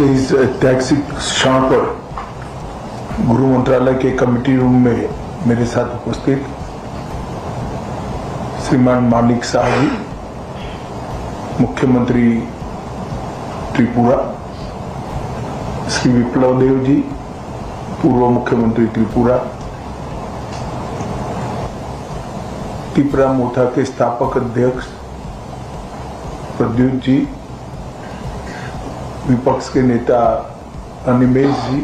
के इस ऐतिहासिक क्षण पर गृह मंत्रालय के कमेटी रूम में मेरे साथ उपस्थित श्रीमान मानिक शाह जी, मुख्यमंत्री त्रिपुरा, श्री विप्लव देव जी, पूर्व मुख्यमंत्री त्रिपुरा, त्रिपुरा मोथा के स्थापक अध्यक्ष प्रद्युत जी, विपक्ष के नेता अनिमेश जी,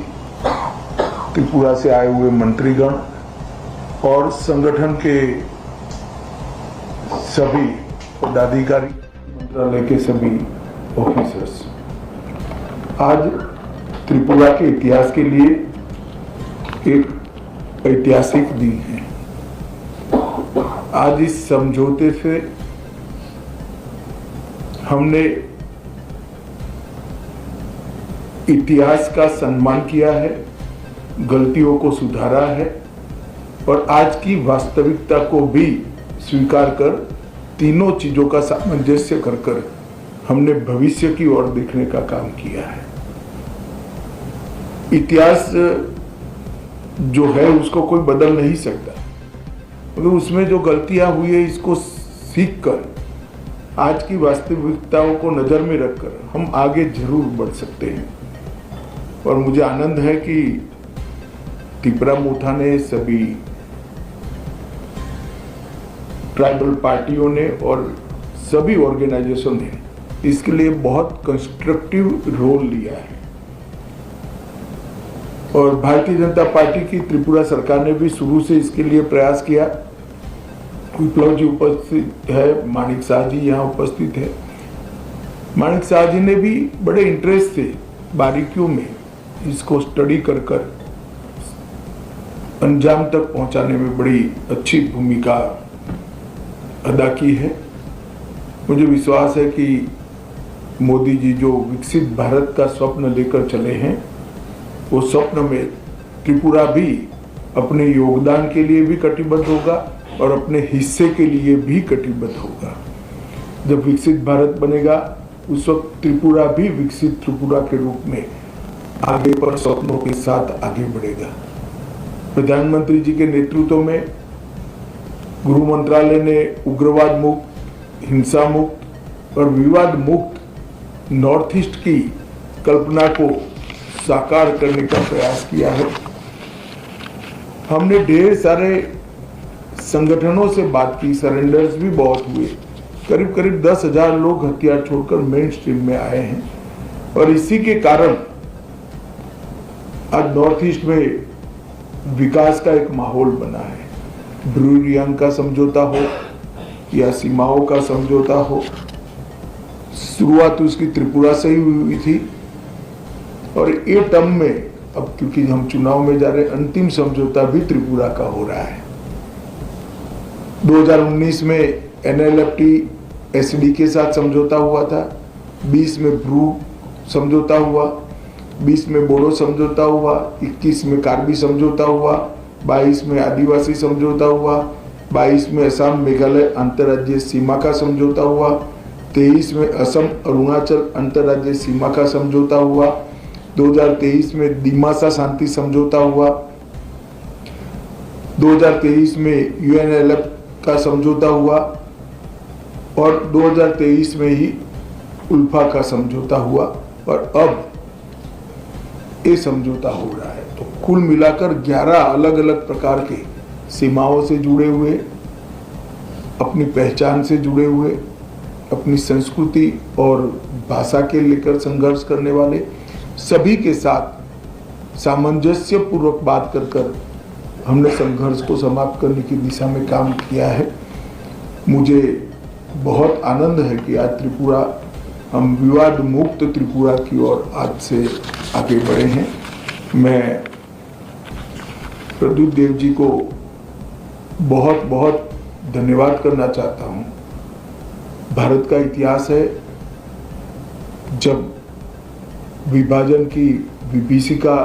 त्रिपुरा से आए हुए मंत्रीगण और संगठन के सभी पदाधिकारी, मंत्रालय के सभी ऑफिसर्स। आज त्रिपुरा के इतिहास के लिए एक ऐतिहासिक दिन है। आज इस समझौते से हमने इतिहास का सम्मान किया है, गलतियों को सुधारा है और आज की वास्तविकता को भी स्वीकार कर तीनों चीजों का सामंजस्य कर हमने भविष्य की ओर देखने का काम किया है। इतिहास जो है उसको कोई बदल नहीं सकता, मगर उसमें जो गलतियां हुई है इसको सीख कर आज की वास्तविकताओं को नजर में रखकर हम आगे जरूर बढ़ सकते हैं। और मुझे आनंद है कि त्रिपुरा मोथा ने, सभी ट्राइबल पार्टियों ने और सभी ऑर्गेनाइजेशन ने इसके लिए बहुत कंस्ट्रक्टिव रोल लिया है। और भारतीय जनता पार्टी की त्रिपुरा सरकार ने भी शुरू से इसके लिए प्रयास किया। विप्लव जी उपस्थित है, मानिक शाह जी यहाँ उपस्थित है। मानिक शाह जी ने भी बड़े इंटरेस्ट से बारीकियों में इसको स्टडी कर अंजाम तक पहुंचाने में बड़ी अच्छी भूमिका अदा की है। मुझे विश्वास है कि मोदी जी जो विकसित भारत का स्वप्न लेकर चले हैं, वो स्वप्न में त्रिपुरा भी अपने योगदान के लिए भी कटिबद्ध होगा और अपने हिस्से के लिए भी कटिबद्ध होगा। जब विकसित भारत बनेगा उस वक्त त्रिपुरा भी विकसित त्रिपुरा के रूप में आगे पर स्वप्नों के साथ आगे बढ़ेगा। प्रधानमंत्री जी के नेतृत्व में गृह मंत्रालय ने उग्रवाद मुक्त, हिंसा मुक्त और विवाद मुक्त नॉर्थ ईस्ट की कल्पना को साकार करने का प्रयास किया है। हमने ढेर सारे संगठनों से बात की, सरेंडर्स भी बहुत हुए। करीब करीब 10,000 लोग हथियार छोड़कर मेन स्ट्रीम में आए हैं और इसी के कारण आज नॉर्थ ईस्ट में विकास का एक माहौल बना है। ब्रू रियांग का समझौता हो या सीमाओं का समझौता हो, शुरुआत उसकी त्रिपुरा से ही हुई थी और ये टर्म में अब क्योंकि हम चुनाव में जा रहे, अंतिम समझौता भी त्रिपुरा का हो रहा है। 2019 में NLFT SD के साथ समझौता हुआ था, 20 में ब्रू समझौता हुआ, 20 में बोडो समझौता हुआ, 21 में कार्बी समझौता हुआ, 22 में आदिवासी समझौता हुआ, 22 में असम मेघालय अंतर्राज्यीय सीमा का समझौता हुआ, 23 में असम अरुणाचल अंतर्राज्यीय सीमा का समझौता हुआ, 2023 में दिमासा शांति समझौता हुआ, 2023 में UNLF का समझौता हुआ और 2023 में ही उल्फा का समझौता हुआ और अब ये समझौता हो रहा है। तो कुल मिलाकर 11 अलग अलग प्रकार के सीमाओं से जुड़े हुए, अपनी पहचान से जुड़े हुए, अपनी संस्कृति और भाषा के लेकर संघर्ष करने वाले सभी के साथ सामंजस्य पूर्वक बात कर हमने संघर्ष को समाप्त करने की दिशा में काम किया है। मुझे बहुत आनंद है कि आज त्रिपुरा, हम विवाद मुक्त त्रिपुरा की ओर आज से आगे बढ़े हैं। मैं प्रद्युत देव जी को बहुत बहुत धन्यवाद करना चाहता हूं। भारत का इतिहास है, जब विभाजन की विभीषिका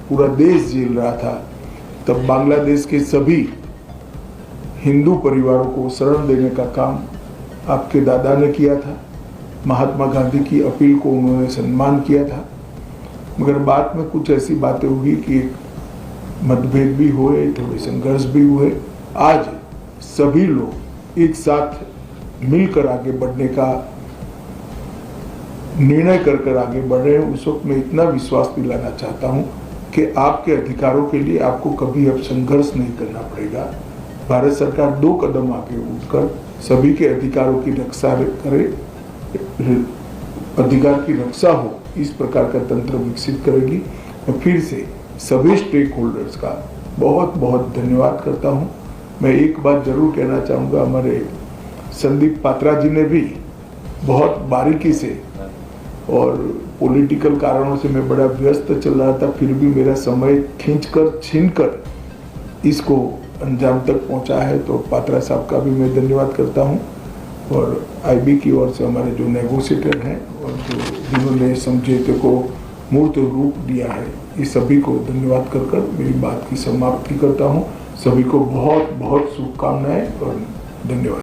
पूरा देश झेल रहा था, तब बांग्लादेश के सभी हिंदू परिवारों को शरण देने का काम आपके दादा ने किया था। महात्मा गांधी की अपील को उन्होंने सम्मान किया था मगर बाद में कुछ ऐसी बातें हुई कि मतभेद भी हुए, थोड़े संघर्ष भी हुए। आज सभी लोग एक साथ मिलकर आगे बढ़ने का निर्णय कर आगे बढ़ रहे हैं। उस वक्त मैं इतना विश्वास दिलाना चाहता हूं कि आपके अधिकारों के लिए आपको कभी अब संघर्ष नहीं करना पड़ेगा। भारत सरकार 2 कदम आगे उठकर सभी के अधिकारों की रक्षा करे, अधिकार की रक्षा हो, इस प्रकार का तंत्र विकसित करेगी। मैं फिर से सभी स्टेक होल्डर्स का बहुत बहुत धन्यवाद करता हूं। मैं एक बात जरूर कहना चाहूँगा, हमारे संदीप पात्रा जी ने भी बहुत बारीकी से, और पॉलिटिकल कारणों से मैं बड़ा व्यस्त चल रहा था, फिर भी मेरा समय छीनकर इसको अंजाम तक पहुंचा है, तो पात्रा साहब का भी मैं धन्यवाद करता हूं। और आईबी की ओर से हमारे जो नेगोशिएटर हैं और जिन्होंने समझौते को मूर्त रूप दिया है, इस सभी को धन्यवाद कर मेरी बात की समाप्ति करता हूं। सभी को बहुत बहुत शुभकामनाएं और धन्यवाद।